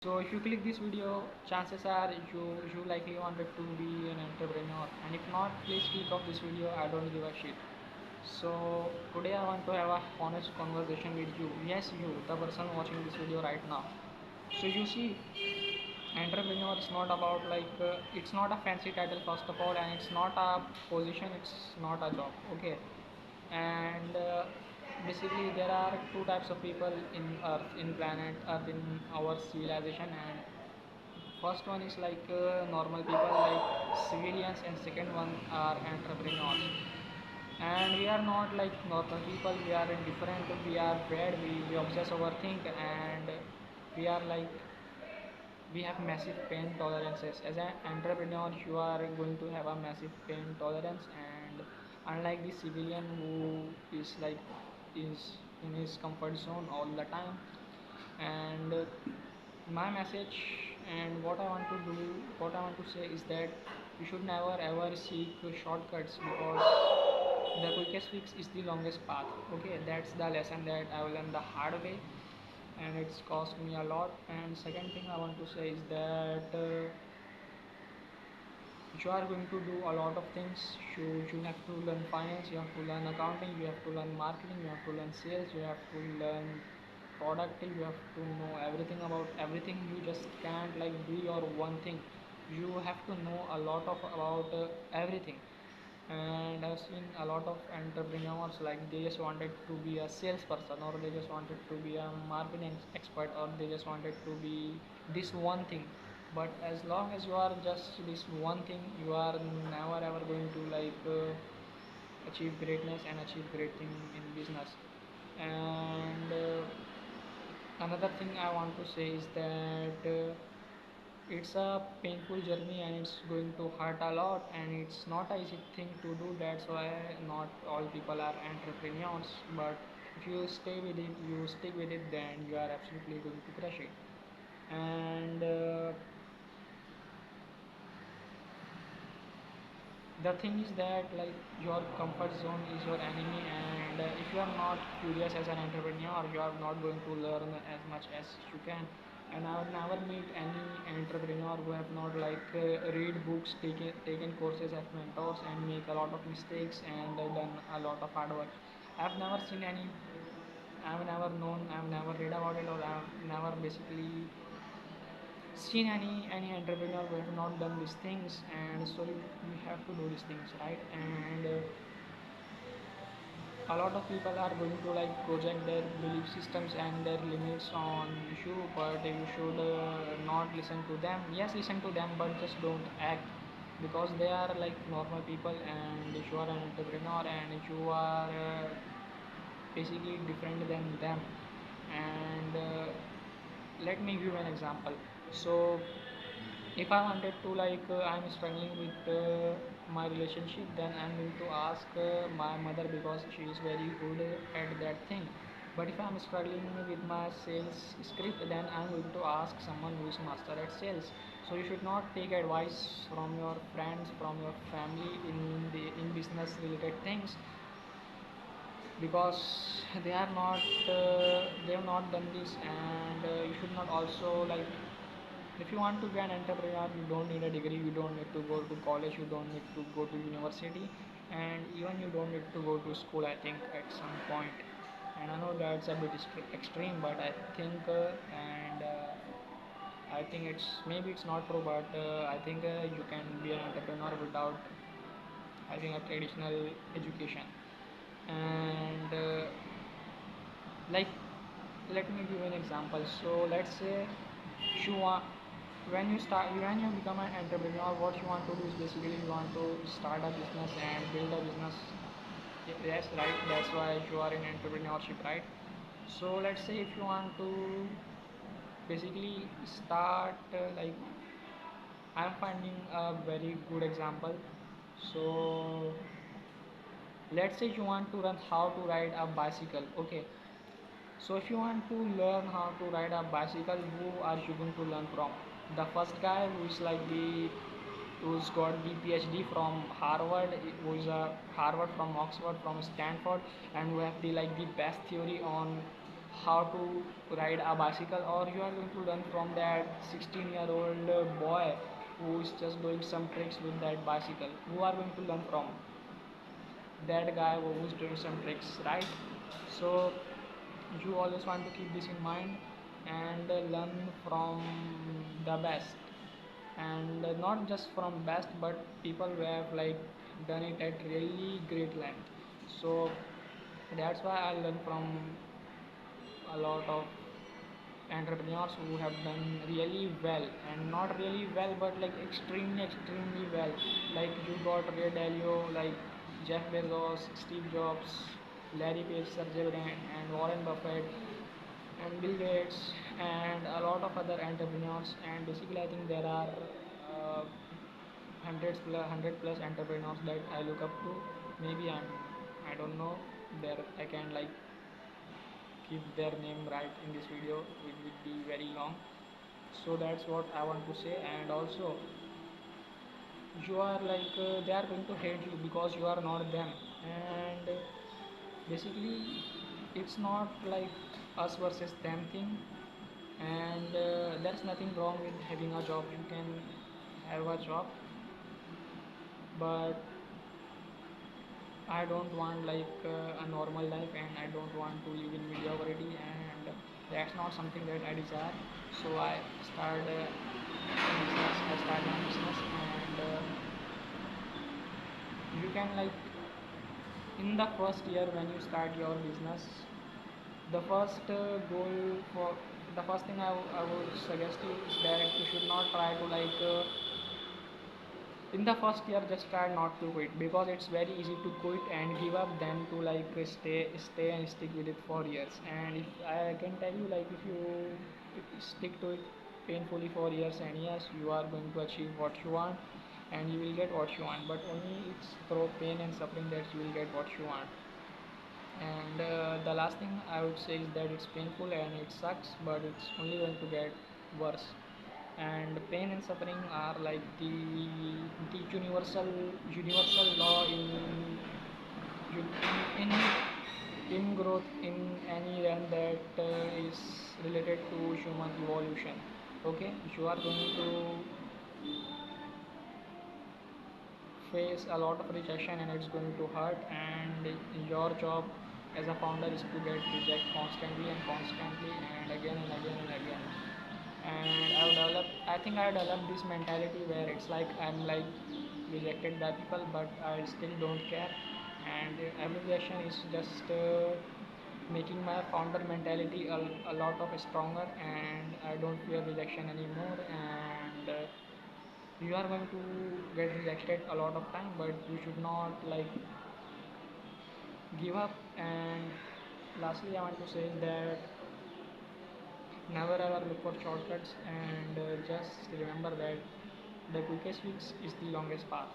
So if you click this video, chances are you likely wanted to be an entrepreneur, and if not, please click off this video. I don't give a shit. So today I want to have a honest conversation with you. Yes, you, the person watching this video right now. So you see, entrepreneur is not about it's not a fancy title first of all, and it's not a position, it's not a job. Okay, and basically there are two types of people in earth, in planet earth, in our civilization. And first one is normal people like civilians, and second one are entrepreneurs. And we are not like normal people, we are different, we are bad, we obsess overthink, and we are like we have massive pain tolerances. As an entrepreneur, you are going to have a massive pain tolerance, and unlike the civilian who is in his comfort zone all the time. And my message and what I want to do, what I want to say is that you should never ever seek shortcuts, because the quickest fix is the longest path. Okay, that's the lesson that I learned the hard way, and it's cost me a lot. And second thing I want to say is that you are going to do a lot of things. You have to learn finance, you have to learn accounting, you have to learn marketing, you have to learn sales, you have to learn product, you have to know everything about everything. You just can't like do your one thing. You have to know a lot of about everything. And I've seen a lot of entrepreneurs like they just wanted to be a salesperson, or they just wanted to be a marketing expert, or they just wanted to be this one thing. But as long as you are just this one thing, you are never ever going to achieve greatness and achieve great thing in business. And another thing I want to say is that it's a painful journey, and it's going to hurt a lot, and it's not an easy thing to do. That's why not all people are entrepreneurs. But if you stay with it, you stick with it, then you are absolutely going to crush it. And the thing is that your comfort zone is your enemy. And if you are not curious as an entrepreneur, you are not going to learn as much as you can. And I would never meet any entrepreneur who have not read books, taken courses as mentors, and make a lot of mistakes, and done a lot of hard work. I've never seen any, I've never known, I've never read about it, or I've never basically seen any entrepreneur who have not done these things. And so you have to do these things, right? And a lot of people are going to project their belief systems and their limits on you, but you should not listen to them. Yes, listen to them, but just don't act, because they are like normal people, and if you are an entrepreneur and you are basically different than them. And let me give you an example. So if I wanted to I'm struggling with my relationship, then I'm going to ask my mother, because she is very good at that thing. But if I'm struggling with my sales script, then I'm going to ask someone who is master at sales. So you should not take advice from your friends, from your family in business related things, because they are not they have not done this. And you should not also if you want to be an entrepreneur, you don't need a degree, you don't need to go to college, you don't need to go to university, and even you don't need to go to school, I think, at some point. And I know that's a bit extreme, but I think and I think it's maybe it's not true, but I think you can be an entrepreneur without having a traditional education. And like let me give you an example. So let's say you want, when you become an entrepreneur, what you want to do is basically you want to start a business and build a business. Yes, right, that's why you are in entrepreneurship, right? So let's say if you want to basically start I'm finding a very good example. So let's say you want to learn how to ride a bicycle. Okay, so if you want to learn how to ride a bicycle, who are you going to learn from? The first guy who's got the PhD from Harvard, who is a Harvard, from Oxford, from Stanford, and who have the best theory on how to ride a bicycle, or you are going to learn from that 16-year-old boy who is just doing some tricks with that bicycle? Who are going to learn from? That guy who is doing some tricks, right? So you always want to keep this in mind and learn from the best, and not just from best but people who have like done it at really great length. So that's why I learn from a lot of entrepreneurs who have done really well, and not really well but like extremely well. Like you got Ray Dalio, like Jeff Bezos, Steve Jobs, Larry Page, Sergey Brin, and Warren Buffett, and Bill Gates, and a lot of other entrepreneurs. And basically I think there are hundred plus entrepreneurs that I look up to. Maybe I don't know, there I can like keep their name right in this video, it will be very long. So that's what I want to say. And also you are like they are going to hate you because you are not them. And basically it's not like us versus them thing. And there's nothing wrong with having a job. You can have a job, but I don't want like a normal life, and I don't want to live in mediocrity, and that's not something that I desire. So I start business. I start my business, and you can like in the first year when you start your business, the first goal for the first thing I would suggest you is that you should not try to like in the first year just try not to quit, because it's very easy to quit and give up than to like stay and stick with it for years. And if I can tell you, like if you stick to it painfully for years and years, you are going to achieve what you want, and you will get what you want. But only it's through pain and suffering that you will get what you want. And the last thing I would say is that it's painful and it sucks, but it's only going to get worse. And pain and suffering are like the universal law in in growth in any realm that is related to human evolution. Okay, you are going to face a lot of rejection and it's going to hurt, and your job as a founder is to get rejected constantly and constantly and again and again and again. And I think I developed this mentality where it's like I'm like rejected by people but I still don't care, and every rejection is just making my founder mentality a lot of stronger, and I don't fear rejection anymore. And you are going to get rejected a lot of time, but you should not like give up. And lastly I want to say that never ever look for shortcuts, and just remember that the quickest fix is the longest path.